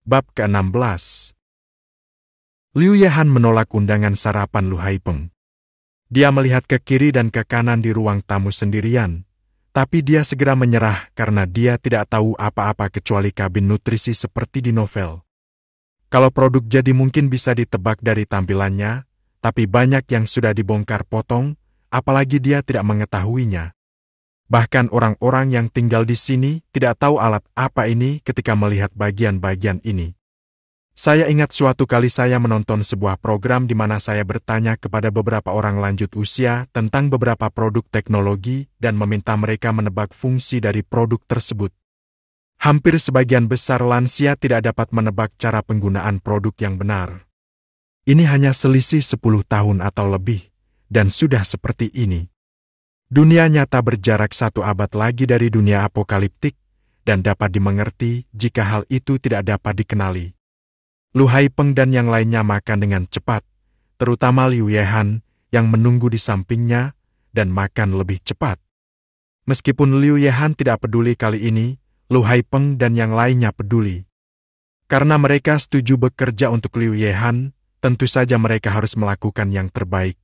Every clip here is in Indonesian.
Bab ke-16. Liu Yehan menolak undangan sarapan Lu Haipeng. Dia melihat ke kiri dan ke kanan di ruang tamu sendirian, tapi dia segera menyerah karena dia tidak tahu apa-apa kecuali kabin nutrisi seperti di novel. Kalau produk jadi mungkin bisa ditebak dari tampilannya, tapi banyak yang sudah dibongkar potong, apalagi dia tidak mengetahuinya. Bahkan orang-orang yang tinggal di sini tidak tahu alat apa ini ketika melihat bagian-bagian ini. Saya ingat suatu kali saya menonton sebuah program di mana saya bertanya kepada beberapa orang lanjut usia tentang beberapa produk teknologi dan meminta mereka menebak fungsi dari produk tersebut. Hampir sebagian besar lansia tidak dapat menebak cara penggunaan produk yang benar. Ini hanya selisih 10 tahun atau lebih, dan sudah seperti ini. Dunia nyata berjarak 1 abad lagi dari dunia apokaliptik, dan dapat dimengerti jika hal itu tidak dapat dikenali. Lu Haipeng dan yang lainnya makan dengan cepat, terutama Liu Yehan yang menunggu di sampingnya dan makan lebih cepat. Meskipun Liu Yehan tidak peduli kali ini, Lu Haipeng dan yang lainnya peduli. Karena mereka setuju bekerja untuk Liu Yehan, tentu saja mereka harus melakukan yang terbaik.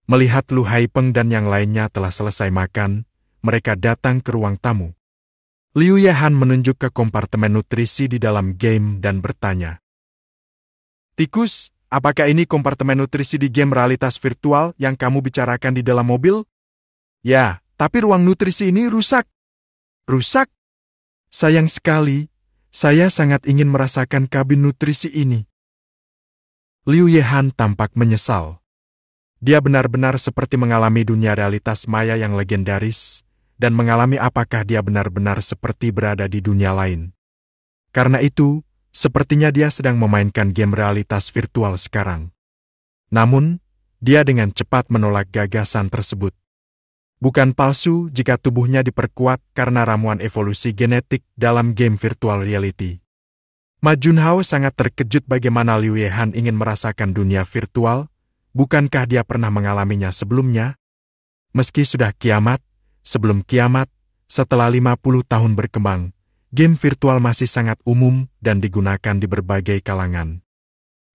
Melihat Lu Haipeng dan yang lainnya telah selesai makan, mereka datang ke ruang tamu. Liu Yehan menunjuk ke kompartemen nutrisi di dalam game dan bertanya, "Tikus, apakah ini kompartemen nutrisi di game realitas virtual yang kamu bicarakan di dalam mobil?" "Ya, tapi ruang nutrisi ini rusak." "Rusak? Sayang sekali, saya sangat ingin merasakan kabin nutrisi ini." Liu Yehan tampak menyesal. Dia benar-benar seperti mengalami dunia realitas maya yang legendaris, dan mengalami apakah dia benar-benar seperti berada di dunia lain. Karena itu, sepertinya dia sedang memainkan game realitas virtual sekarang. Namun, dia dengan cepat menolak gagasan tersebut. Bukan palsu jika tubuhnya diperkuat karena ramuan evolusi genetik dalam game virtual reality. Ma Junhao sangat terkejut bagaimana Liu Yehan ingin merasakan dunia virtual. Bukankah dia pernah mengalaminya sebelumnya? Meski sudah kiamat, sebelum kiamat, setelah 50 tahun berkembang, game virtual masih sangat umum dan digunakan di berbagai kalangan.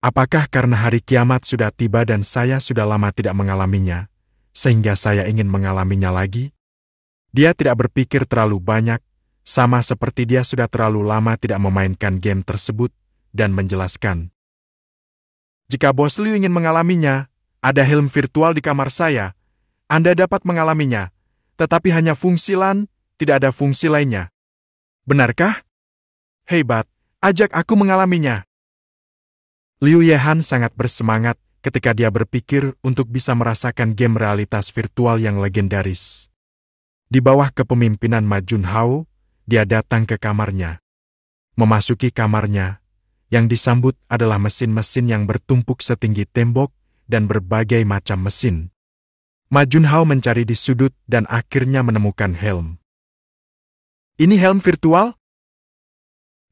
Apakah karena hari kiamat sudah tiba dan saya sudah lama tidak mengalaminya, sehingga saya ingin mengalaminya lagi? Dia tidak berpikir terlalu banyak, sama seperti dia sudah terlalu lama tidak memainkan game tersebut, dan menjelaskan, "Jika Bos Liu ingin mengalaminya, ada helm virtual di kamar saya. Anda dapat mengalaminya, tetapi hanya fungsi LAN, tidak ada fungsi lainnya. Benarkah? Hebat, ajak aku mengalaminya." Liu Yehan sangat bersemangat ketika dia berpikir untuk bisa merasakan game realitas virtual yang legendaris. Di bawah kepemimpinan Ma Junhao, dia datang ke kamarnya. Memasuki kamarnya, yang disambut adalah mesin-mesin yang bertumpuk setinggi tembok dan berbagai macam mesin. Ma Junhao mencari di sudut dan akhirnya menemukan helm. "Ini helm virtual?"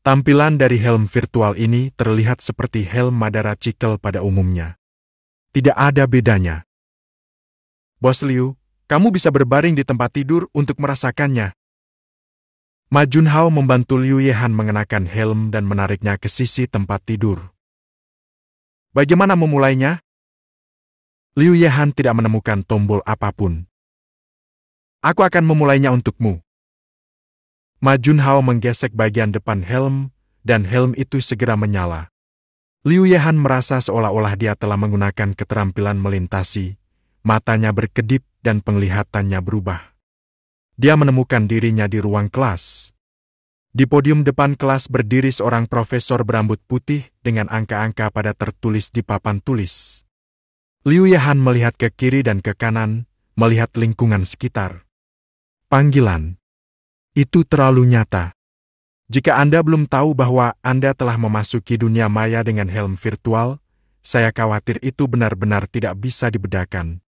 Tampilan dari helm virtual ini terlihat seperti helm Madara Cikel pada umumnya. Tidak ada bedanya. "Bos Liu, kamu bisa berbaring di tempat tidur untuk merasakannya." Ma Junhao membantu Liu Yehan mengenakan helm dan menariknya ke sisi tempat tidur. "Bagaimana memulainya?" Liu Yehan tidak menemukan tombol apapun. "Aku akan memulainya untukmu." Ma Junhao menggesek bagian depan helm, dan helm itu segera menyala. Liu Yehan merasa seolah-olah dia telah menggunakan keterampilan melintasi, matanya berkedip dan penglihatannya berubah. Dia menemukan dirinya di ruang kelas. Di podium depan kelas berdiri seorang profesor berambut putih dengan angka-angka pada tertulis di papan tulis. Liu Yehan melihat ke kiri dan ke kanan, melihat lingkungan sekitar. Panggilan. Itu terlalu nyata. Jika Anda belum tahu bahwa Anda telah memasuki dunia maya dengan helm virtual, saya khawatir itu benar-benar tidak bisa dibedakan.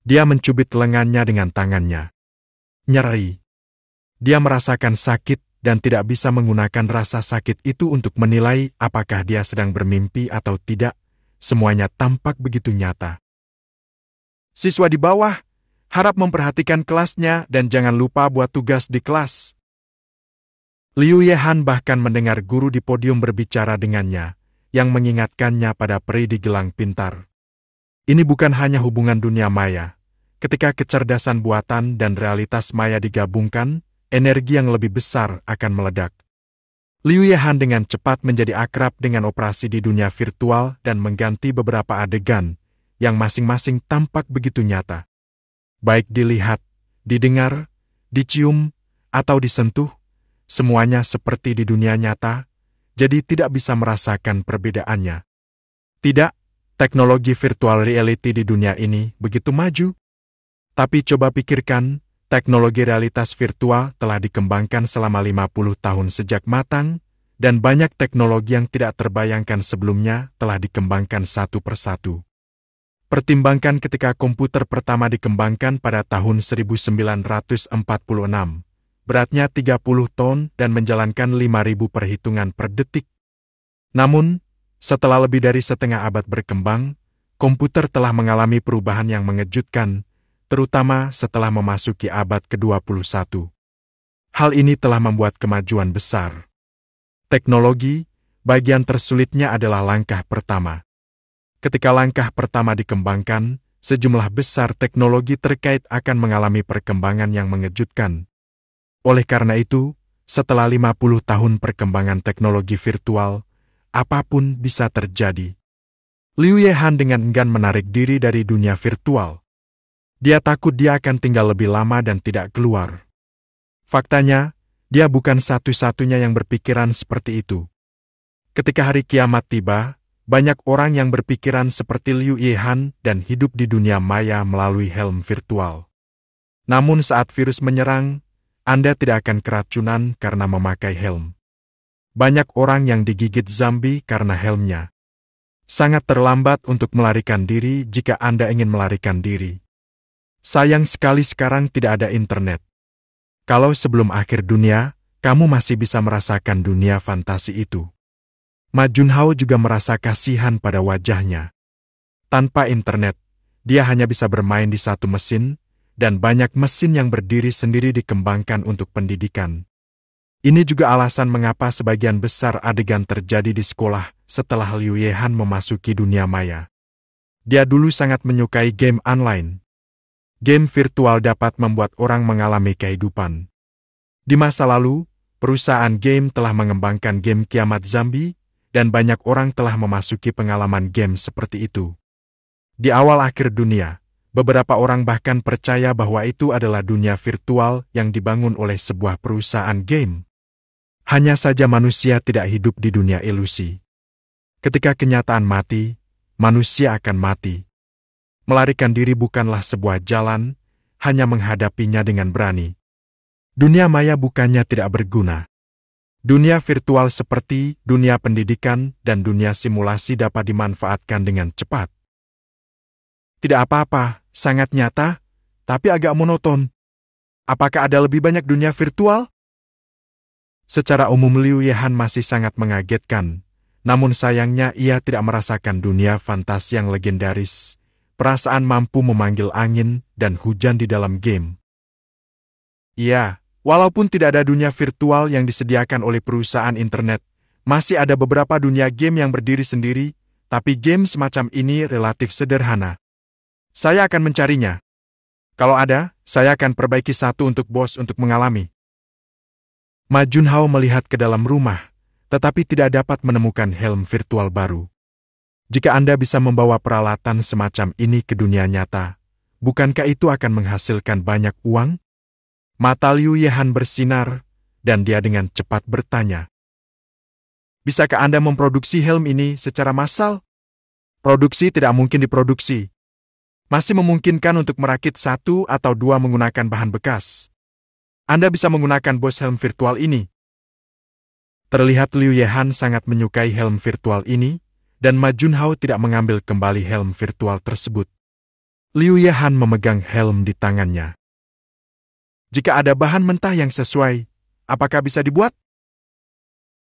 Dia mencubit lengannya dengan tangannya. Nyeri. Dia merasakan sakit dan tidak bisa menggunakan rasa sakit itu untuk menilai apakah dia sedang bermimpi atau tidak. Semuanya tampak begitu nyata. "Siswa di bawah, harap memperhatikan kelasnya dan jangan lupa buat tugas di kelas." Liu Yehan bahkan mendengar guru di podium berbicara dengannya, yang mengingatkannya pada peri di gelang pintar. Ini bukan hanya hubungan dunia maya. Ketika kecerdasan buatan dan realitas maya digabungkan, energi yang lebih besar akan meledak. Liu Yehan dengan cepat menjadi akrab dengan operasi di dunia virtual dan mengganti beberapa adegan, yang masing-masing tampak begitu nyata. Baik dilihat, didengar, dicium, atau disentuh, semuanya seperti di dunia nyata, jadi tidak bisa merasakan perbedaannya. Tidak, teknologi virtual reality di dunia ini begitu maju. Tapi coba pikirkan, teknologi realitas virtual telah dikembangkan selama 50 tahun sejak matang, dan banyak teknologi yang tidak terbayangkan sebelumnya telah dikembangkan satu persatu. Pertimbangkan ketika komputer pertama dikembangkan pada tahun 1946. Beratnya 30 ton dan menjalankan 5.000 perhitungan per detik. Namun, setelah lebih dari setengah abad berkembang, komputer telah mengalami perubahan yang mengejutkan, terutama setelah memasuki abad ke-21. Hal ini telah membuat kemajuan besar. Teknologi, bagian tersulitnya adalah langkah pertama. Ketika langkah pertama dikembangkan, sejumlah besar teknologi terkait akan mengalami perkembangan yang mengejutkan. Oleh karena itu, setelah 50 tahun perkembangan teknologi virtual, apapun bisa terjadi. Liu Yehan dengan enggan menarik diri dari dunia virtual. Dia takut dia akan tinggal lebih lama dan tidak keluar. Faktanya, dia bukan satu-satunya yang berpikiran seperti itu. Ketika hari kiamat tiba, banyak orang yang berpikiran seperti Liu Yehan dan hidup di dunia maya melalui helm virtual. Namun saat virus menyerang, Anda tidak akan keracunan karena memakai helm. Banyak orang yang digigit zombie karena helmnya. Sangat terlambat untuk melarikan diri jika Anda ingin melarikan diri. Sayang sekali sekarang tidak ada internet. Kalau sebelum akhir dunia, kamu masih bisa merasakan dunia fantasi itu. Ma Junhao juga merasa kasihan pada wajahnya. Tanpa internet, dia hanya bisa bermain di satu mesin, dan banyak mesin yang berdiri sendiri dikembangkan untuk pendidikan. Ini juga alasan mengapa sebagian besar adegan terjadi di sekolah setelah Liu Yehan memasuki dunia maya. Dia dulu sangat menyukai game online. Game virtual dapat membuat orang mengalami kehidupan. Di masa lalu, perusahaan game telah mengembangkan game kiamat zombie, dan banyak orang telah memasuki pengalaman game seperti itu. Di awal akhir dunia, beberapa orang bahkan percaya bahwa itu adalah dunia virtual yang dibangun oleh sebuah perusahaan game. Hanya saja manusia tidak hidup di dunia ilusi. Ketika kenyataan mati, manusia akan mati. Melarikan diri bukanlah sebuah jalan, hanya menghadapinya dengan berani. Dunia maya bukannya tidak berguna. Dunia virtual seperti dunia pendidikan dan dunia simulasi dapat dimanfaatkan dengan cepat. Tidak apa-apa, sangat nyata, tapi agak monoton. Apakah ada lebih banyak dunia virtual? Secara umum Liu Yehan masih sangat mengagetkan, namun sayangnya ia tidak merasakan dunia fantasi yang legendaris, perasaan mampu memanggil angin dan hujan di dalam game. Iya, walaupun tidak ada dunia virtual yang disediakan oleh perusahaan internet, masih ada beberapa dunia game yang berdiri sendiri, tapi game semacam ini relatif sederhana. Saya akan mencarinya. Kalau ada, saya akan perbaiki satu untuk bos untuk mengalami. Ma Junhao melihat ke dalam rumah, tetapi tidak dapat menemukan helm virtual baru. Jika Anda bisa membawa peralatan semacam ini ke dunia nyata, bukankah itu akan menghasilkan banyak uang? Mata Liu Yehan bersinar, dan dia dengan cepat bertanya. Bisakah Anda memproduksi helm ini secara massal? Produksi tidak mungkin diproduksi. Masih memungkinkan untuk merakit satu atau dua menggunakan bahan bekas. Anda bisa menggunakan bos helm virtual ini. Terlihat Liu Yehan sangat menyukai helm virtual ini, dan Ma Junhao tidak mengambil kembali helm virtual tersebut. Liu Yehan memegang helm di tangannya. Jika ada bahan mentah yang sesuai, apakah bisa dibuat?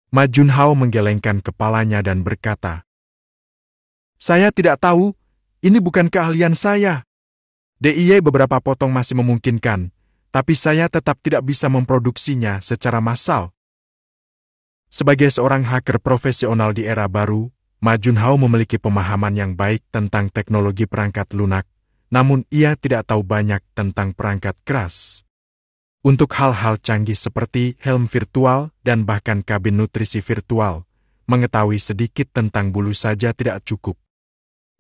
Ma Junhao menggelengkan kepalanya dan berkata, Saya tidak tahu, ini bukan keahlian saya. DIY beberapa potong masih memungkinkan, tapi saya tetap tidak bisa memproduksinya secara massal. Sebagai seorang hacker profesional di era baru, Ma Junhao memiliki pemahaman yang baik tentang teknologi perangkat lunak, namun ia tidak tahu banyak tentang perangkat keras. Untuk hal-hal canggih seperti helm virtual dan bahkan kabin nutrisi virtual, mengetahui sedikit tentang bulu saja tidak cukup.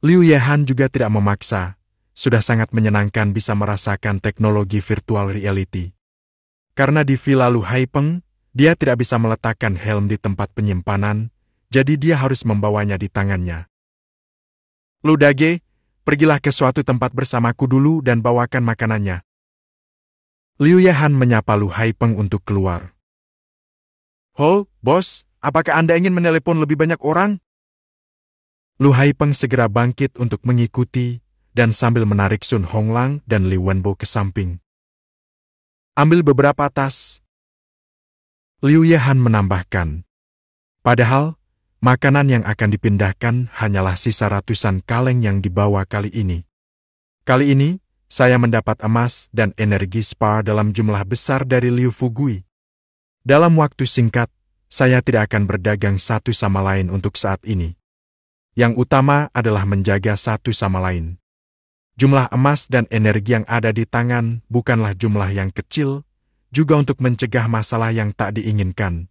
Liu Yehan juga tidak memaksa, sudah sangat menyenangkan bisa merasakan teknologi virtual reality. Karena di Villa Lu Haipeng, dia tidak bisa meletakkan helm di tempat penyimpanan, jadi dia harus membawanya di tangannya. Lu Dage, pergilah ke suatu tempat bersamaku dulu dan bawakan makanannya. Liu Yehan menyapa Lu Haipeng untuk keluar. Ho, bos, apakah Anda ingin menelepon lebih banyak orang? Lu Haipeng segera bangkit untuk mengikuti, dan sambil menarik Sun Honglang dan Li Wenbo ke samping. Ambil beberapa tas. Liu Yehan menambahkan. Padahal, makanan yang akan dipindahkan hanyalah sisa ratusan kaleng yang dibawa kali ini. Kali ini, saya mendapat emas dan energi spa dalam jumlah besar dari Liu Fugui. Dalam waktu singkat, saya tidak akan berdagang satu sama lain untuk saat ini. Yang utama adalah menjaga satu sama lain. Jumlah emas dan energi yang ada di tangan bukanlah jumlah yang kecil, juga untuk mencegah masalah yang tak diinginkan.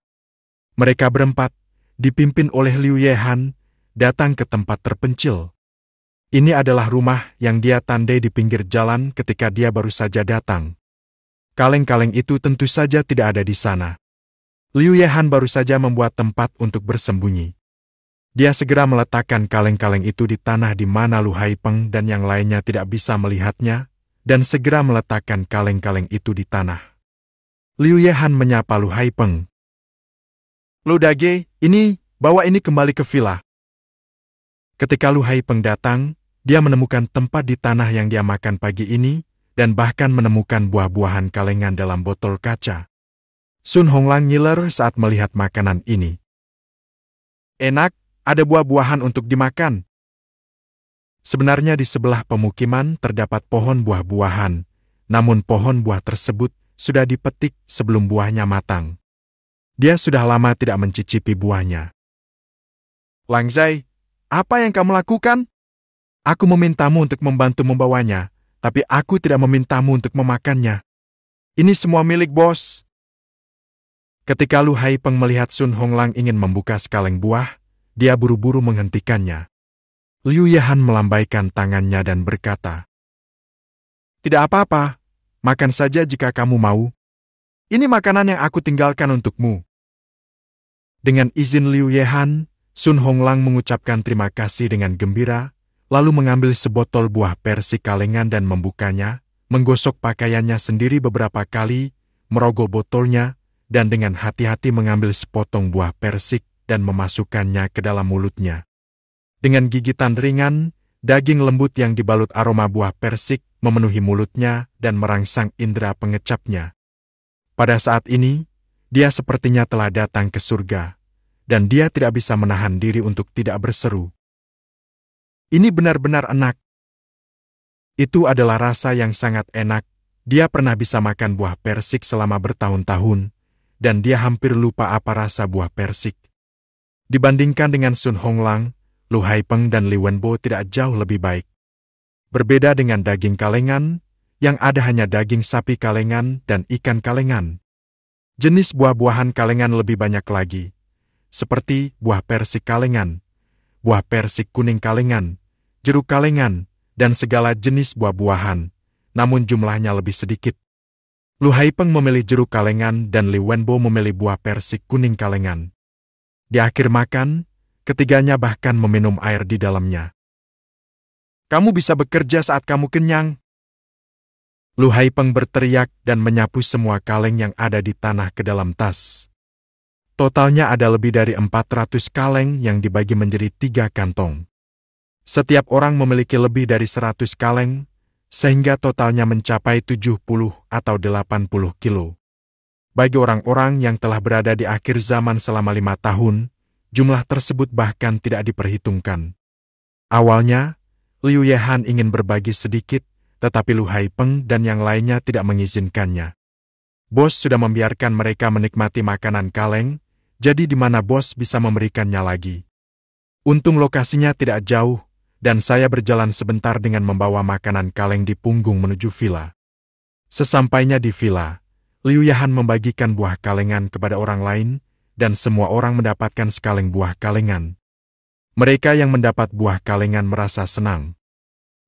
Mereka berempat, dipimpin oleh Liu Yehan, datang ke tempat terpencil. Ini adalah rumah yang dia tandai di pinggir jalan ketika dia baru saja datang. Kaleng-kaleng itu tentu saja tidak ada di sana. Liu Yehan baru saja membuat tempat untuk bersembunyi. Dia segera meletakkan kaleng-kaleng itu di tanah di mana Lu Haipeng dan yang lainnya tidak bisa melihatnya, dan segera meletakkan kaleng-kaleng itu di tanah. Liu Yehan menyapa Lu Haipeng. Lu Dage, bawa ini kembali ke villa. Ketika Lu Haipeng datang, dia menemukan tempat di tanah yang dia makan pagi ini, dan bahkan menemukan buah-buahan kalengan dalam botol kaca. Sun Honglang ngiler saat melihat makanan ini. Enak. Ada buah-buahan untuk dimakan. Sebenarnya di sebelah pemukiman terdapat pohon buah-buahan, namun pohon buah tersebut sudah dipetik sebelum buahnya matang. Dia sudah lama tidak mencicipi buahnya. Lang Zai, apa yang kamu lakukan? Aku memintamu untuk membantu membawanya, tapi aku tidak memintamu untuk memakannya. Ini semua milik bos. Ketika Lu Haipeng melihat Sun Honglang ingin membuka sekaleng buah, dia buru-buru menghentikannya. Liu Yehan melambaikan tangannya dan berkata, Tidak apa-apa, makan saja jika kamu mau. Ini makanan yang aku tinggalkan untukmu. Dengan izin Liu Yehan, Sun Honglang mengucapkan terima kasih dengan gembira, lalu mengambil sebotol buah persik kalengan dan membukanya, menggosok pakaiannya sendiri beberapa kali, merogoh botolnya, dan dengan hati-hati mengambil sepotong buah persik, dan memasukkannya ke dalam mulutnya. Dengan gigitan ringan, daging lembut yang dibalut aroma buah persik memenuhi mulutnya dan merangsang indera pengecapnya. Pada saat ini, dia sepertinya telah datang ke surga, dan dia tidak bisa menahan diri untuk tidak berseru. Ini benar-benar enak. Itu adalah rasa yang sangat enak. Dia pernah bisa makan buah persik selama bertahun-tahun, dan dia hampir lupa apa rasa buah persik. Dibandingkan dengan Sun Honglang, Lu Haipeng dan Li Wenbo tidak jauh lebih baik. Berbeda dengan daging kalengan, yang ada hanya daging sapi kalengan dan ikan kalengan. Jenis buah-buahan kalengan lebih banyak lagi, seperti buah persik kalengan, buah persik kuning kalengan, jeruk kalengan, dan segala jenis buah-buahan, namun jumlahnya lebih sedikit. Lu Haipeng memilih jeruk kalengan dan Li Wenbo memilih buah persik kuning kalengan. Di akhir makan, ketiganya bahkan meminum air di dalamnya. Kamu bisa bekerja saat kamu kenyang. Lu Haipeng berteriak dan menyapu semua kaleng yang ada di tanah ke dalam tas. Totalnya ada lebih dari 400 kaleng yang dibagi menjadi 3 kantong. Setiap orang memiliki lebih dari 100 kaleng, sehingga totalnya mencapai 70 atau 80 kilo. Bagi orang-orang yang telah berada di akhir zaman selama 5 tahun, jumlah tersebut bahkan tidak diperhitungkan. Awalnya, Liu Yehan ingin berbagi sedikit, tetapi Lu Haipeng dan yang lainnya tidak mengizinkannya. Bos sudah membiarkan mereka menikmati makanan kaleng, jadi di mana bos bisa memberikannya lagi. Untung lokasinya tidak jauh, dan saya berjalan sebentar dengan membawa makanan kaleng di punggung menuju villa. Sesampainya di villa, Liu Yahan membagikan buah kalengan kepada orang lain, dan semua orang mendapatkan sekaleng buah kalengan. Mereka yang mendapat buah kalengan merasa senang.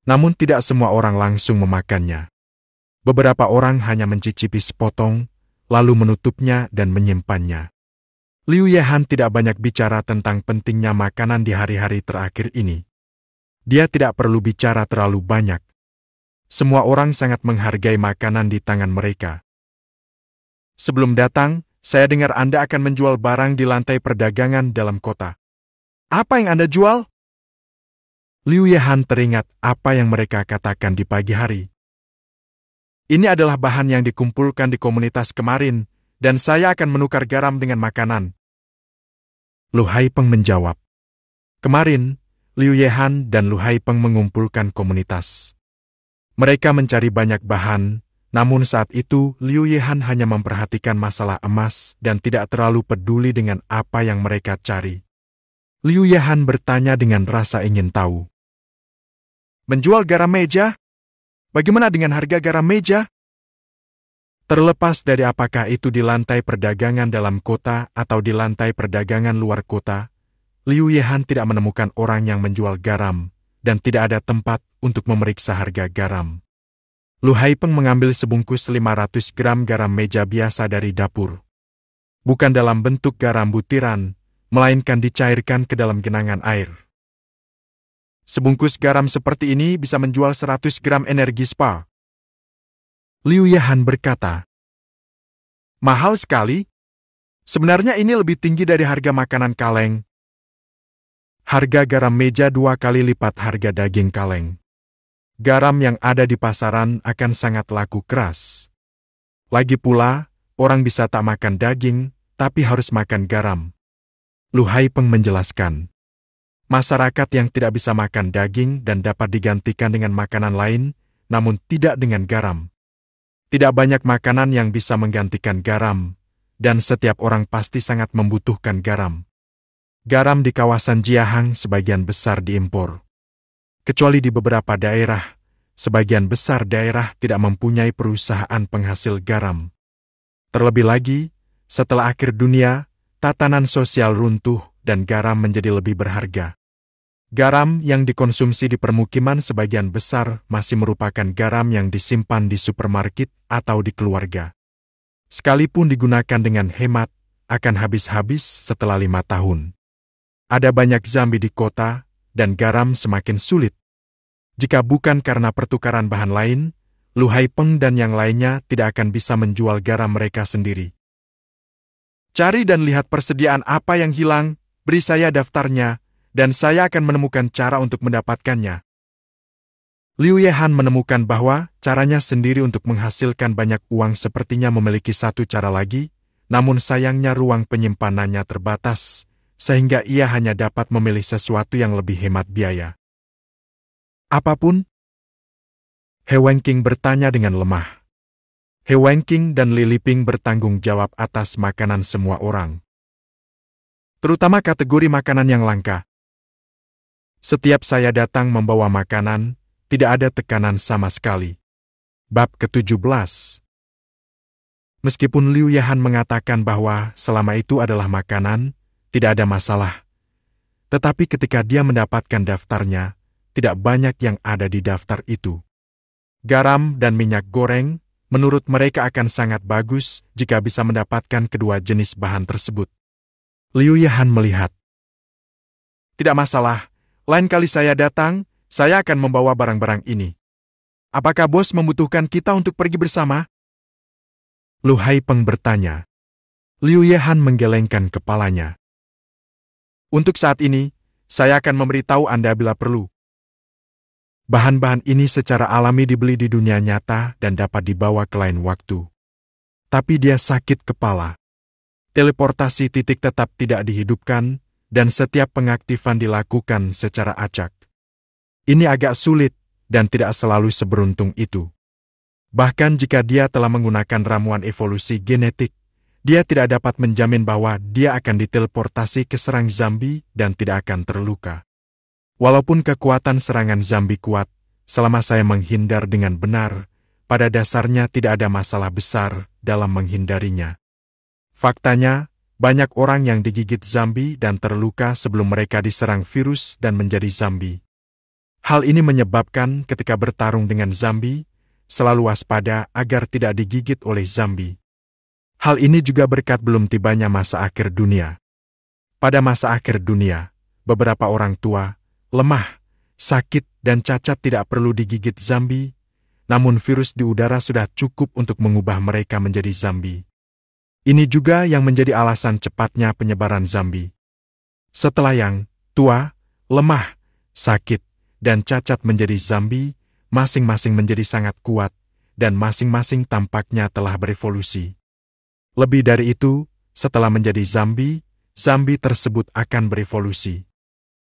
Namun tidak semua orang langsung memakannya. Beberapa orang hanya mencicipi sepotong, lalu menutupnya dan menyimpannya. Liu Yahan tidak banyak bicara tentang pentingnya makanan di hari-hari terakhir ini. Dia tidak perlu bicara terlalu banyak. Semua orang sangat menghargai makanan di tangan mereka. Sebelum datang, saya dengar Anda akan menjual barang di lantai perdagangan dalam kota. Apa yang Anda jual? Liu Yahan teringat apa yang mereka katakan di pagi hari. Ini adalah bahan yang dikumpulkan di komunitas kemarin, dan saya akan menukar garam dengan makanan. Lu Haipeng menjawab. Kemarin, Liu Yahan dan Lu Haipeng mengumpulkan komunitas. Mereka mencari banyak bahan, namun saat itu Liu Yahan hanya memperhatikan masalah emas dan tidak terlalu peduli dengan apa yang mereka cari. Liu Yahan bertanya dengan rasa ingin tahu. Menjual garam meja? Bagaimana dengan harga garam meja? Terlepas dari apakah itu di lantai perdagangan dalam kota atau di lantai perdagangan luar kota, Liu Yahan tidak menemukan orang yang menjual garam, dan tidak ada tempat untuk memeriksa harga garam. Lu Haipeng mengambil sebungkus 500 gram garam meja biasa dari dapur. Bukan dalam bentuk garam butiran, melainkan dicairkan ke dalam genangan air. Sebungkus garam seperti ini bisa menjual 100 gram energi spa. Liu Yahan berkata, mahal sekali. Sebenarnya ini lebih tinggi dari harga makanan kaleng. Harga garam meja 2 kali lipat harga daging kaleng. Garam yang ada di pasaran akan sangat laku keras. Lagi pula, orang bisa tak makan daging, tapi harus makan garam. Lu Haipeng menjelaskan. Masyarakat yang tidak bisa makan daging dan dapat digantikan dengan makanan lain, namun tidak dengan garam. Tidak banyak makanan yang bisa menggantikan garam, dan setiap orang pasti sangat membutuhkan garam. Garam di kawasan Jiahang sebagian besar diimpor. Kecuali di beberapa daerah, sebagian besar daerah tidak mempunyai perusahaan penghasil garam. Terlebih lagi, setelah akhir dunia, tatanan sosial runtuh dan garam menjadi lebih berharga. Garam yang dikonsumsi di permukiman sebagian besar masih merupakan garam yang disimpan di supermarket atau di keluarga. Sekalipun digunakan dengan hemat, akan habis-habis setelah 5 tahun. Ada banyak zombie di kota, dan garam semakin sulit. Jika bukan karena pertukaran bahan lain, Lu Haipeng dan yang lainnya tidak akan bisa menjual garam mereka sendiri. Cari dan lihat persediaan apa yang hilang, beri saya daftarnya, dan saya akan menemukan cara untuk mendapatkannya. Liu Yahan menemukan bahwa caranya sendiri untuk menghasilkan banyak uang sepertinya memiliki satu cara lagi, namun sayangnya ruang penyimpanannya terbatas, sehingga ia hanya dapat memilih sesuatu yang lebih hemat biaya. Apapun? He Wenqing bertanya dengan lemah. He Wenqing dan Li Liping bertanggung jawab atas makanan semua orang. Terutama kategori makanan yang langka. Setiap saya datang membawa makanan, tidak ada tekanan sama sekali. Bab ke-17. Meskipun Liu Yahan mengatakan bahwa selama itu adalah makanan, tidak ada masalah. Tetapi ketika dia mendapatkan daftarnya, tidak banyak yang ada di daftar itu. Garam dan minyak goreng, menurut mereka akan sangat bagus jika bisa mendapatkan kedua jenis bahan tersebut. Liu Yahan melihat. Tidak masalah. Lain kali saya datang, saya akan membawa barang-barang ini. Apakah bos membutuhkan kita untuk pergi bersama? Lu Haipeng bertanya. Liu Yahan menggelengkan kepalanya. Untuk saat ini, saya akan memberitahu Anda bila perlu. Bahan-bahan ini secara alami dibeli di dunia nyata dan dapat dibawa ke lain waktu. Tapi dia sakit kepala. Teleportasi titik tetap tidak dihidupkan, dan setiap pengaktifan dilakukan secara acak. Ini agak sulit, dan tidak selalu seberuntung itu. Bahkan jika dia telah menggunakan ramuan evolusi genetik, dia tidak dapat menjamin bahwa dia akan diteleportasi ke serang zombie dan tidak akan terluka. Walaupun kekuatan serangan zombie kuat, selama saya menghindar dengan benar, pada dasarnya tidak ada masalah besar dalam menghindarinya. Faktanya, banyak orang yang digigit zombie dan terluka sebelum mereka diserang virus dan menjadi zombie. Hal ini menyebabkan ketika bertarung dengan zombie, selalu waspada agar tidak digigit oleh zombie. Hal ini juga berkat belum tibanya masa akhir dunia. Pada masa akhir dunia, beberapa orang tua, lemah, sakit, dan cacat tidak perlu digigit zombie, namun virus di udara sudah cukup untuk mengubah mereka menjadi zombie. Ini juga yang menjadi alasan cepatnya penyebaran zombie. Setelah yang tua, lemah, sakit, dan cacat menjadi zombie, masing-masing menjadi sangat kuat, dan masing-masing tampaknya telah berevolusi. Lebih dari itu, setelah menjadi zombie, zombie tersebut akan berevolusi.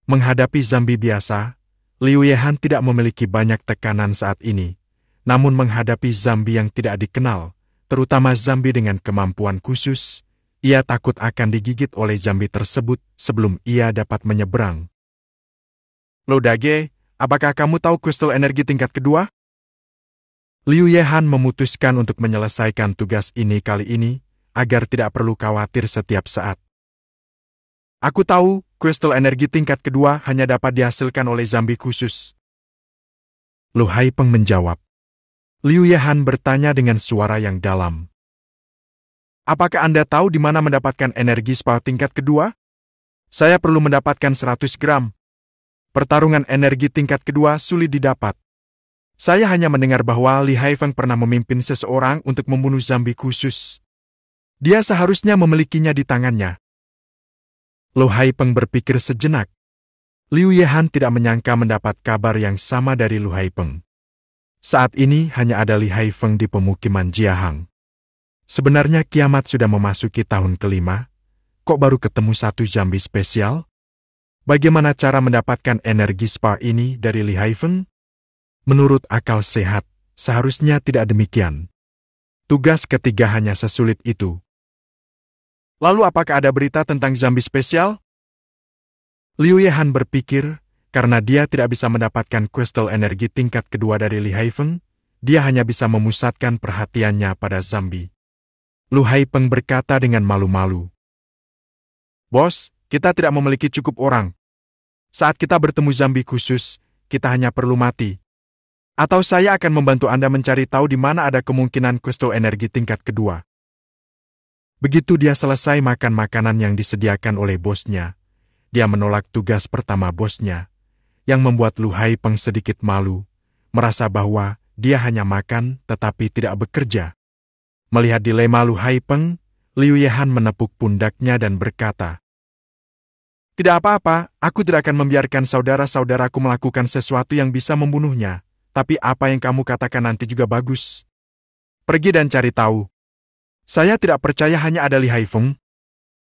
Menghadapi zombie biasa, Liu Yehan tidak memiliki banyak tekanan saat ini, namun menghadapi zombie yang tidak dikenal, terutama zombie dengan kemampuan khusus, ia takut akan digigit oleh zombie tersebut sebelum ia dapat menyeberang. Lo Dage, apakah kamu tahu kristal energi tingkat kedua? Liu Yehan memutuskan untuk menyelesaikan tugas ini kali ini, agar tidak perlu khawatir setiap saat. Aku tahu, kristal energi tingkat kedua hanya dapat dihasilkan oleh zombie khusus. Lu Haipeng menjawab. Liu Yehan bertanya dengan suara yang dalam. Apakah Anda tahu di mana mendapatkan energi spa tingkat kedua? Saya perlu mendapatkan 100 gram. Pertarungan energi tingkat kedua sulit didapat. Saya hanya mendengar bahwa Li Haifeng pernah memimpin seseorang untuk membunuh zombie khusus. Dia seharusnya memilikinya di tangannya. Lu Haipeng berpikir sejenak. Liu Yehan tidak menyangka mendapat kabar yang sama dari Lu Haipeng. Saat ini hanya ada Li Haifeng di pemukiman Jiahang. Sebenarnya kiamat sudah memasuki tahun kelima, kok baru ketemu satu zombie spesial? Bagaimana cara mendapatkan energi spa ini dari Li Haifeng? Menurut akal sehat, seharusnya tidak demikian. Tugas ketiga hanya sesulit itu. Lalu apakah ada berita tentang zombie spesial? Liu Yehan berpikir, karena dia tidak bisa mendapatkan kristal energi tingkat kedua dari Li Haifeng, dia hanya bisa memusatkan perhatiannya pada zombie. Lu Haipeng berkata dengan malu-malu. Bos, kita tidak memiliki cukup orang. Saat kita bertemu zombie khusus, kita hanya perlu mati. Atau saya akan membantu Anda mencari tahu di mana ada kemungkinan kristal energi tingkat kedua. Begitu dia selesai makan makanan yang disediakan oleh bosnya, dia menolak tugas pertama bosnya, yang membuat Lu Haipeng sedikit malu, merasa bahwa dia hanya makan tetapi tidak bekerja. Melihat dilema Lu Haipeng, Liu Yehan menepuk pundaknya dan berkata, "Tidak apa-apa, aku tidak akan membiarkan saudara-saudaraku melakukan sesuatu yang bisa membunuhnya, tapi apa yang kamu katakan nanti juga bagus. Pergi dan cari tahu. Saya tidak percaya hanya ada Li Haifeng.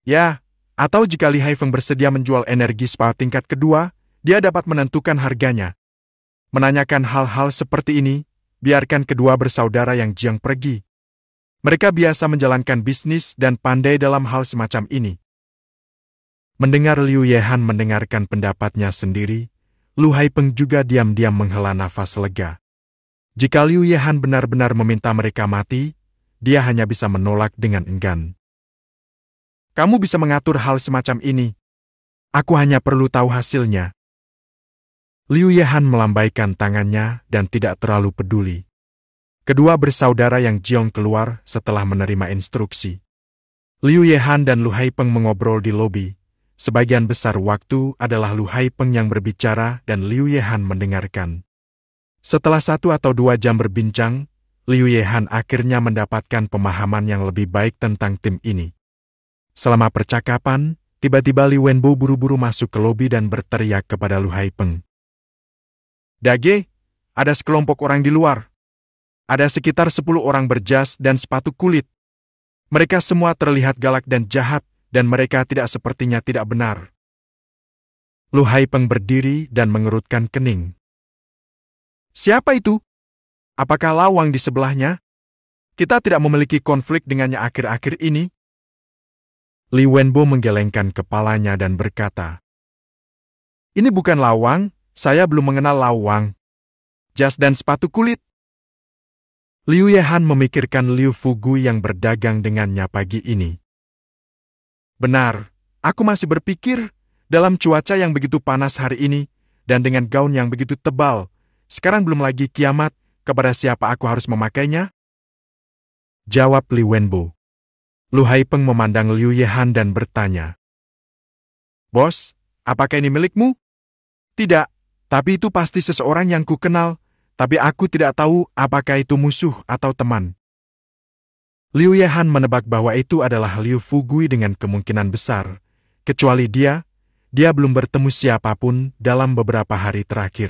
Ya, atau jika Li Haifeng bersedia menjual energi spa tingkat kedua, dia dapat menentukan harganya. Menanyakan hal-hal seperti ini, biarkan kedua bersaudara yang Jiang pergi. Mereka biasa menjalankan bisnis dan pandai dalam hal semacam ini." Mendengar Liu Yehan mendengarkan pendapatnya sendiri, Lu Haipeng juga diam-diam menghela nafas lega. Jika Liu Yehan benar-benar meminta mereka mati, dia hanya bisa menolak dengan enggan. "Kamu bisa mengatur hal semacam ini. Aku hanya perlu tahu hasilnya." Liu Yehan melambaikan tangannya dan tidak terlalu peduli. Kedua bersaudara yang Jiong keluar setelah menerima instruksi. Liu Yehan dan Lu Haipeng mengobrol di lobi. Sebagian besar waktu adalah Lu Haipeng yang berbicara dan Liu Yehan mendengarkan. Setelah 1 atau 2 jam berbincang, Liu Yehan akhirnya mendapatkan pemahaman yang lebih baik tentang tim ini. Selama percakapan, tiba-tiba Li Wenbo buru-buru masuk ke lobi dan berteriak kepada Lu Haipeng. "Dage, ada sekelompok orang di luar. Ada sekitar 10 orang berjas dan sepatu kulit. Mereka semua terlihat galak dan jahat, dan mereka tidak sepertinya tidak benar." Lu Haipeng berdiri dan mengerutkan kening. "Siapa itu? Apakah Lawang di sebelahnya? Kita tidak memiliki konflik dengannya akhir-akhir ini, Li Wenbo menggelengkan kepalanya dan berkata, "Ini bukan lawang, saya belum mengenal lawang. Jas dan sepatu kulit." Liu Yehan memikirkan Liu Fugui yang berdagang dengannya pagi ini. "Benar, aku masih berpikir, dalam cuaca yang begitu panas hari ini, dan dengan gaun yang begitu tebal, sekarang belum lagi kiamat, kepada siapa aku harus memakainya?" Jawab Li Wenbo. Lu Haipeng memandang Liu Yehan dan bertanya, "Bos, apakah ini milikmu?" "Tidak, tapi itu pasti seseorang yang ku kenal, tapi aku tidak tahu apakah itu musuh atau teman." Liu Yehan menebak bahwa itu adalah Liu Fugui dengan kemungkinan besar, kecuali dia belum bertemu siapapun dalam beberapa hari terakhir.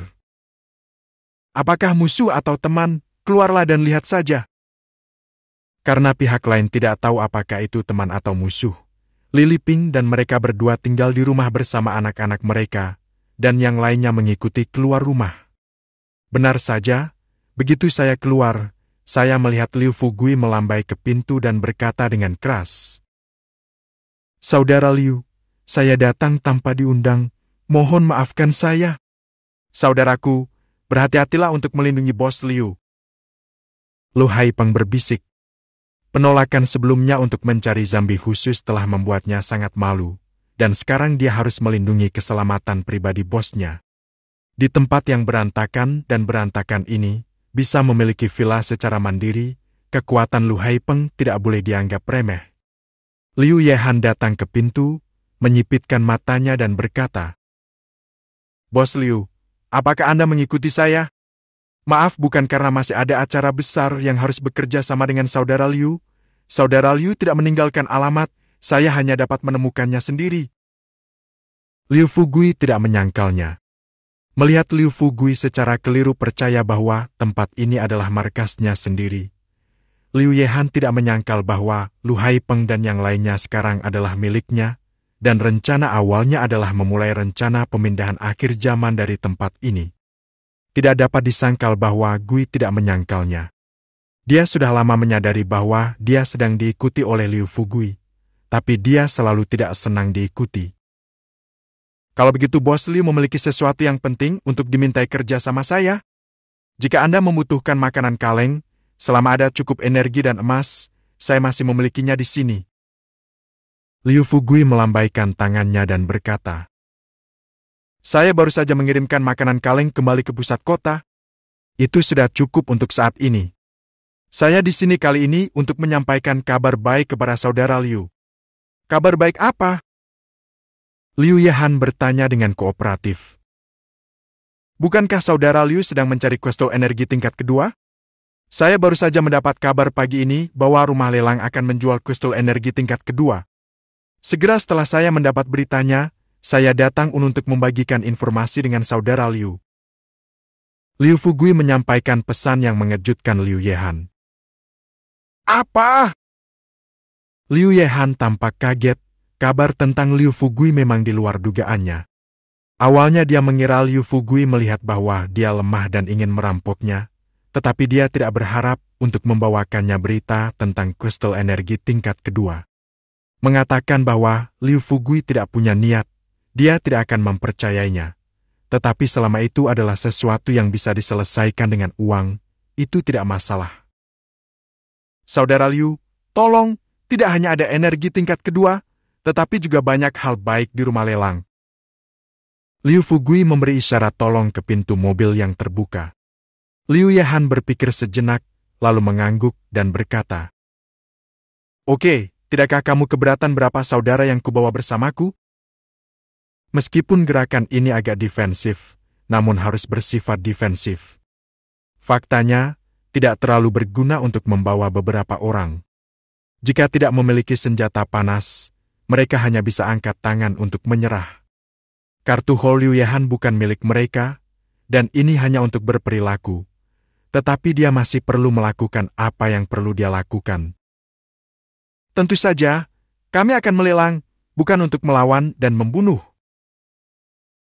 "Apakah musuh atau teman? Keluarlah dan lihat saja." Karena pihak lain tidak tahu apakah itu teman atau musuh, Li Liping dan mereka berdua tinggal di rumah bersama anak-anak mereka, dan yang lainnya mengikuti keluar rumah. Benar saja, begitu saya keluar, saya melihat Liu Fugui melambai ke pintu dan berkata dengan keras, "Saudara Liu, saya datang tanpa diundang, mohon maafkan saya." "Saudaraku, berhati-hatilah untuk melindungi bos Liu." Lu Haipeng berbisik. Penolakan sebelumnya untuk mencari Zambi khusus telah membuatnya sangat malu, dan sekarang dia harus melindungi keselamatan pribadi bosnya. Di tempat yang berantakan dan berantakan ini, bisa memiliki villa secara mandiri, kekuatan Lu Haipeng tidak boleh dianggap remeh. Liu Yehan datang ke pintu, menyipitkan matanya dan berkata, "Bos Liu, apakah Anda mengikuti saya? Maaf, bukan karena masih ada acara besar yang harus bekerja sama dengan saudara Liu. Saudara Liu tidak meninggalkan alamat, saya hanya dapat menemukannya sendiri." Liu Fugui tidak menyangkalnya. Melihat Liu Fugui secara keliru percaya bahwa tempat ini adalah markasnya sendiri, Liu Yehan tidak menyangkal bahwa Lu Haipeng dan yang lainnya sekarang adalah miliknya, dan rencana awalnya adalah memulai rencana pemindahan akhir zaman dari tempat ini. Tidak dapat disangkal bahwa Gui tidak menyangkalnya. Dia sudah lama menyadari bahwa dia sedang diikuti oleh Liu Fugui, tapi dia selalu tidak senang diikuti. "Kalau begitu bos Liu memiliki sesuatu yang penting untuk dimintai kerja sama saya. Jika Anda membutuhkan makanan kaleng, selama ada cukup energi dan emas, saya masih memilikinya di sini." Liu Fugui melambaikan tangannya dan berkata, "Saya baru saja mengirimkan makanan kaleng kembali ke pusat kota. Itu sudah cukup untuk saat ini. Saya di sini kali ini untuk menyampaikan kabar baik kepada saudara Liu." "Kabar baik apa?" Liu Yehan bertanya dengan kooperatif. "Bukankah saudara Liu sedang mencari kristal energi tingkat kedua? Saya baru saja mendapat kabar pagi ini bahwa rumah lelang akan menjual kristal energi tingkat kedua. Segera setelah saya mendapat beritanya, saya datang untuk membagikan informasi dengan saudara Liu." Liu Fugui menyampaikan pesan yang mengejutkan Liu Yehan. "Apa?" Liu Yehan tampak kaget, kabar tentang Liu Fugui memang di luar dugaannya. Awalnya dia mengira Liu Fugui melihat bahwa dia lemah dan ingin merampoknya, tetapi dia tidak berharap untuk membawakannya berita tentang kristal energi tingkat kedua. Mengatakan bahwa Liu Fugui tidak punya niat, dia tidak akan mempercayainya. Tetapi selama itu adalah sesuatu yang bisa diselesaikan dengan uang, itu tidak masalah. "Saudara Liu, tolong, tidak hanya ada energi tingkat kedua, tetapi juga banyak hal baik di rumah lelang." Liu Fugui memberi isyarat tolong ke pintu mobil yang terbuka. Liu Yehan berpikir sejenak, lalu mengangguk dan berkata, "Oke, tidakkah kamu keberatan berapa saudara yang kubawa bersamaku?" Meskipun gerakan ini agak defensif, namun harus bersifat defensif. Faktanya, tidak terlalu berguna untuk membawa beberapa orang. Jika tidak memiliki senjata panas, mereka hanya bisa angkat tangan untuk menyerah. Kartu Hall Liu Yehan bukan milik mereka, dan ini hanya untuk berperilaku. Tetapi dia masih perlu melakukan apa yang perlu dia lakukan. "Tentu saja, kami akan melelang, bukan untuk melawan dan membunuh."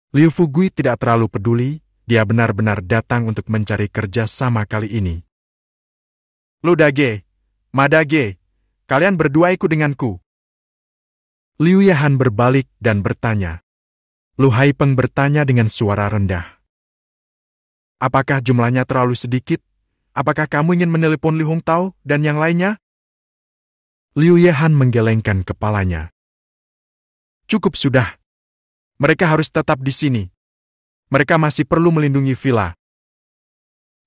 Liu Fugui tidak terlalu peduli, dia benar-benar datang untuk mencari kerja sama kali ini. "Lu Dage, Ma Dage, kalian berdua ikut denganku." Liu Yehan berbalik dan bertanya. Lu Haipeng bertanya dengan suara rendah. Apakah jumlahnya terlalu sedikit? Apakah kamu ingin menelepon Li Hongtao dan yang lainnya? Liu Yehan menggelengkan kepalanya. Cukup sudah. Mereka harus tetap di sini. Mereka masih perlu melindungi villa.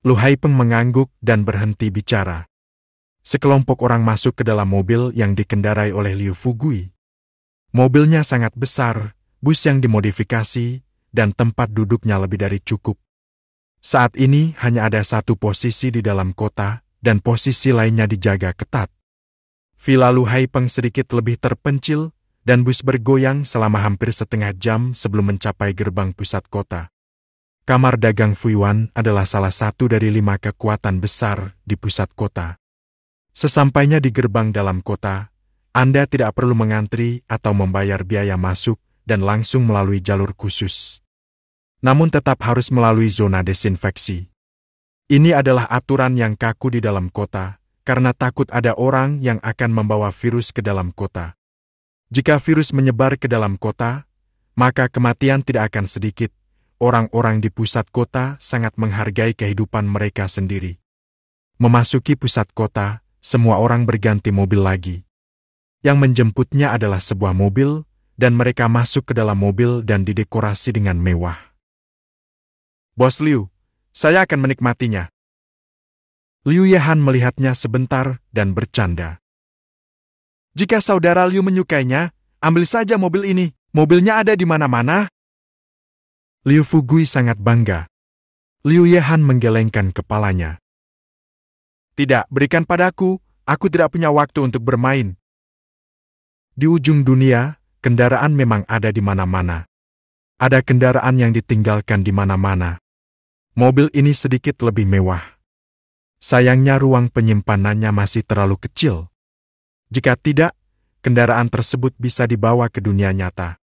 Lu Haipeng mengangguk dan berhenti bicara. Sekelompok orang masuk ke dalam mobil yang dikendarai oleh Liu Fugui. Mobilnya sangat besar, bus yang dimodifikasi, dan tempat duduknya lebih dari cukup. Saat ini hanya ada satu posisi di dalam kota, dan posisi lainnya dijaga ketat. Villa Lu Haipeng sedikit lebih terpencil, dan bus bergoyang selama hampir setengah jam sebelum mencapai gerbang pusat kota. Kamar dagang Fuiwan adalah salah satu dari 5 kekuatan besar di pusat kota. Sesampainya di gerbang dalam kota, Anda tidak perlu mengantri atau membayar biaya masuk dan langsung melalui jalur khusus. Namun tetap harus melalui zona desinfeksi. Ini adalah aturan yang kaku di dalam kota, karena takut ada orang yang akan membawa virus ke dalam kota. Jika virus menyebar ke dalam kota, maka kematian tidak akan sedikit. Orang-orang di pusat kota sangat menghargai kehidupan mereka sendiri. Memasuki pusat kota, semua orang berganti mobil lagi. Yang menjemputnya adalah sebuah mobil, dan mereka masuk ke dalam mobil dan didekorasi dengan mewah. Bos Liu, saya akan menikmatinya. Liu Yehan melihatnya sebentar dan bercanda. Jika saudara Liu menyukainya, ambil saja mobil ini. Mobilnya ada di mana-mana. Liu Fugui sangat bangga. Liu Yehan menggelengkan kepalanya. Tidak, berikan padaku. Aku tidak punya waktu untuk bermain. Di ujung dunia, kendaraan memang ada di mana-mana. Ada kendaraan yang ditinggalkan di mana-mana. Mobil ini sedikit lebih mewah. Sayangnya ruang penyimpanannya masih terlalu kecil. Jika tidak, kendaraan tersebut bisa dibawa ke dunia nyata.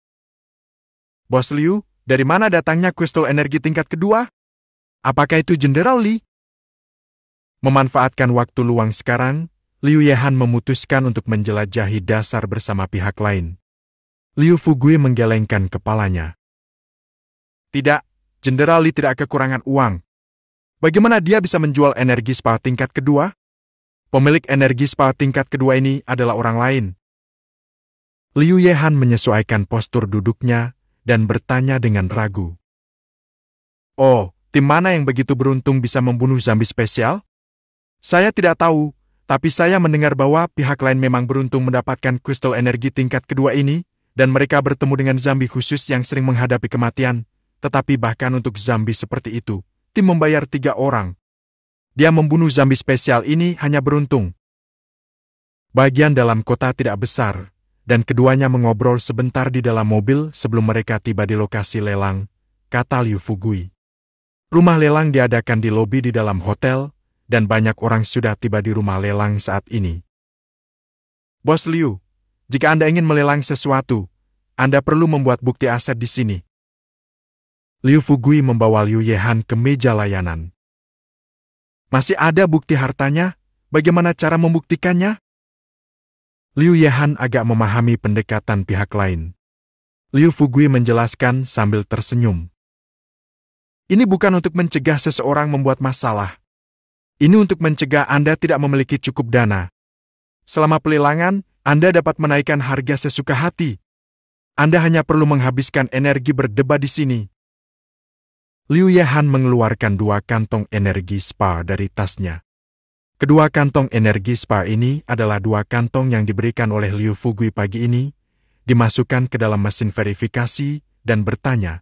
Bos Liu, dari mana datangnya kristal energi tingkat kedua? Apakah itu Jenderal Li? Memanfaatkan waktu luang sekarang, Liu Yehan memutuskan untuk menjelajahi dasar bersama pihak lain. Liu Fugui menggelengkan kepalanya. Tidak, Jenderal Li tidak kekurangan uang. Bagaimana dia bisa menjual energi spa tingkat kedua? Pemilik energi spa tingkat kedua ini adalah orang lain. Liu Yehan menyesuaikan postur duduknya dan bertanya dengan ragu. Oh, tim mana yang begitu beruntung bisa membunuh zombie spesial? Saya tidak tahu, tapi saya mendengar bahwa pihak lain memang beruntung mendapatkan kristal energi tingkat kedua ini, dan mereka bertemu dengan zombie khusus yang sering menghadapi kematian. Tetapi bahkan untuk zombie seperti itu, tim membayar 3 orang. Dia membunuh zombie spesial ini hanya beruntung. Bagian dalam kota tidak besar, dan keduanya mengobrol sebentar di dalam mobil sebelum mereka tiba di lokasi lelang, kata Liu Fugui. Rumah lelang diadakan di lobi di dalam hotel, dan banyak orang sudah tiba di rumah lelang saat ini. Bos Liu, jika Anda ingin melelang sesuatu, Anda perlu membuat bukti aset di sini. Liu Fugui membawa Liu Yehan ke meja layanan. Masih ada bukti hartanya? Bagaimana cara membuktikannya? Liu Yehan agak memahami pendekatan pihak lain. Liu Fugui menjelaskan sambil tersenyum. Ini bukan untuk mencegah seseorang membuat masalah. Ini untuk mencegah Anda tidak memiliki cukup dana. Selama pelelangan, Anda dapat menaikkan harga sesuka hati. Anda hanya perlu menghabiskan energi berdebat di sini. Liu Yehan mengeluarkan 2 kantong energi spa dari tasnya. Kedua kantong energi spa ini adalah 2 kantong yang diberikan oleh Liu Fugui pagi ini, dimasukkan ke dalam mesin verifikasi, dan bertanya.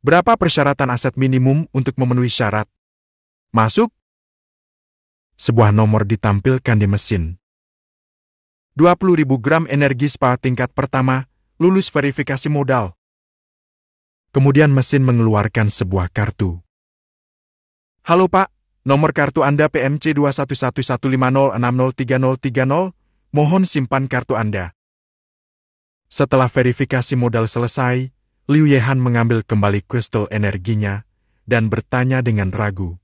Berapa persyaratan aset minimum untuk memenuhi syarat? Masuk? Sebuah nomor ditampilkan di mesin. 20.000 gram energi spa tingkat pertama, lulus verifikasi modal. Kemudian mesin mengeluarkan sebuah kartu. Halo Pak. Nomor kartu Anda PMC 2111506033030, mohon simpan kartu Anda. Setelah verifikasi modal selesai, Liu Yehan mengambil kembali kristal energinya, dan bertanya dengan ragu.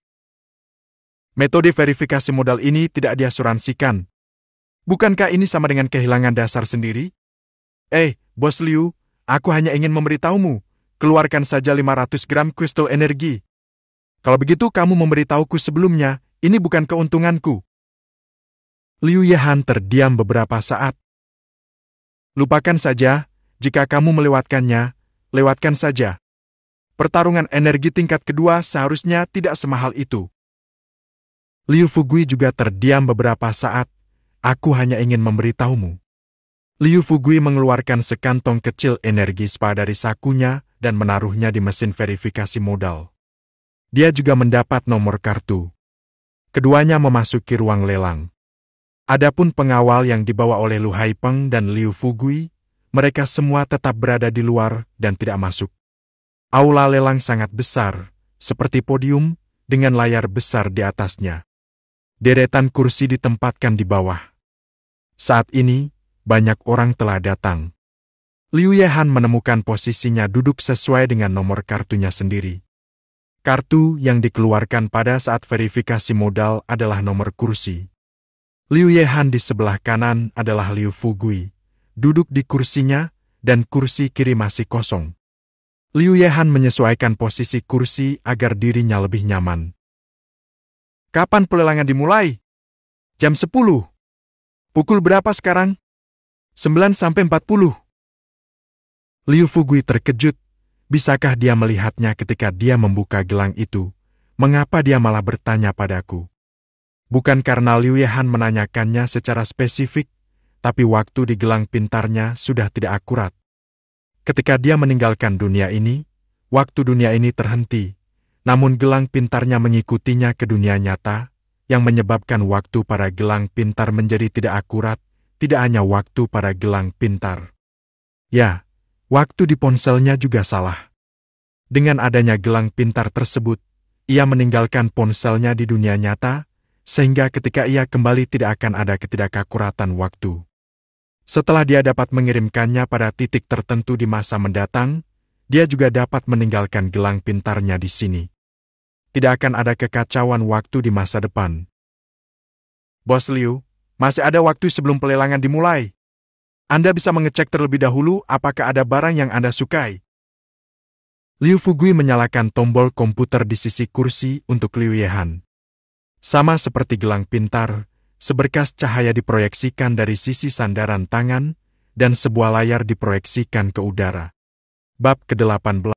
Metode verifikasi modal ini tidak diasuransikan. Bukankah ini sama dengan kehilangan dasar sendiri? Bos Liu, aku hanya ingin memberitahumu, keluarkan saja 500 gram kristal energi. Kalau begitu kamu memberitahuku sebelumnya, ini bukan keuntunganku. Liu Yehan terdiam beberapa saat. Lupakan saja, jika kamu melewatkannya, lewatkan saja. Pertarungan energi tingkat kedua seharusnya tidak semahal itu. Liu Fugui juga terdiam beberapa saat. Aku hanya ingin memberitahumu. Liu Fugui mengeluarkan sekantong kecil energi spa dari sakunya dan menaruhnya di mesin verifikasi modal. Dia juga mendapat nomor kartu. Keduanya memasuki ruang lelang. Adapun pengawal yang dibawa oleh Lu Haipeng dan Liu Fugui, mereka semua tetap berada di luar dan tidak masuk. Aula lelang sangat besar, seperti podium, dengan layar besar di atasnya. Deretan kursi ditempatkan di bawah. Saat ini, banyak orang telah datang. Liu Yehan menemukan posisinya duduk sesuai dengan nomor kartunya sendiri. Kartu yang dikeluarkan pada saat verifikasi modal adalah nomor kursi. Liu Yehan di sebelah kanan adalah Liu Fugui, duduk di kursinya, dan kursi kiri masih kosong. Liu Yehan menyesuaikan posisi kursi agar dirinya lebih nyaman. Kapan pelelangan dimulai? Jam 10. Pukul berapa sekarang? 9:40. Liu Fugui terkejut. Bisakah dia melihatnya ketika dia membuka gelang itu? Mengapa dia malah bertanya padaku? Bukan karena Liu Yehan menanyakannya secara spesifik, tapi waktu di gelang pintarnya sudah tidak akurat. Ketika dia meninggalkan dunia ini, waktu dunia ini terhenti, namun gelang pintarnya mengikutinya ke dunia nyata, yang menyebabkan waktu pada gelang pintar menjadi tidak akurat, tidak hanya waktu pada gelang pintar. Ya, waktu di ponselnya juga salah. Dengan adanya gelang pintar tersebut, ia meninggalkan ponselnya di dunia nyata, sehingga ketika ia kembali tidak akan ada ketidakakuratan waktu. Setelah dia dapat mengirimkannya pada titik tertentu di masa mendatang, dia juga dapat meninggalkan gelang pintarnya di sini. Tidak akan ada kekacauan waktu di masa depan. Bos Liu, masih ada waktu sebelum pelelangan dimulai. Anda bisa mengecek terlebih dahulu apakah ada barang yang Anda sukai. Liu Fugui menyalakan tombol komputer di sisi kursi untuk Liu Yehan. Sama seperti gelang pintar, seberkas cahaya diproyeksikan dari sisi sandaran tangan, dan sebuah layar diproyeksikan ke udara. Bab ke-18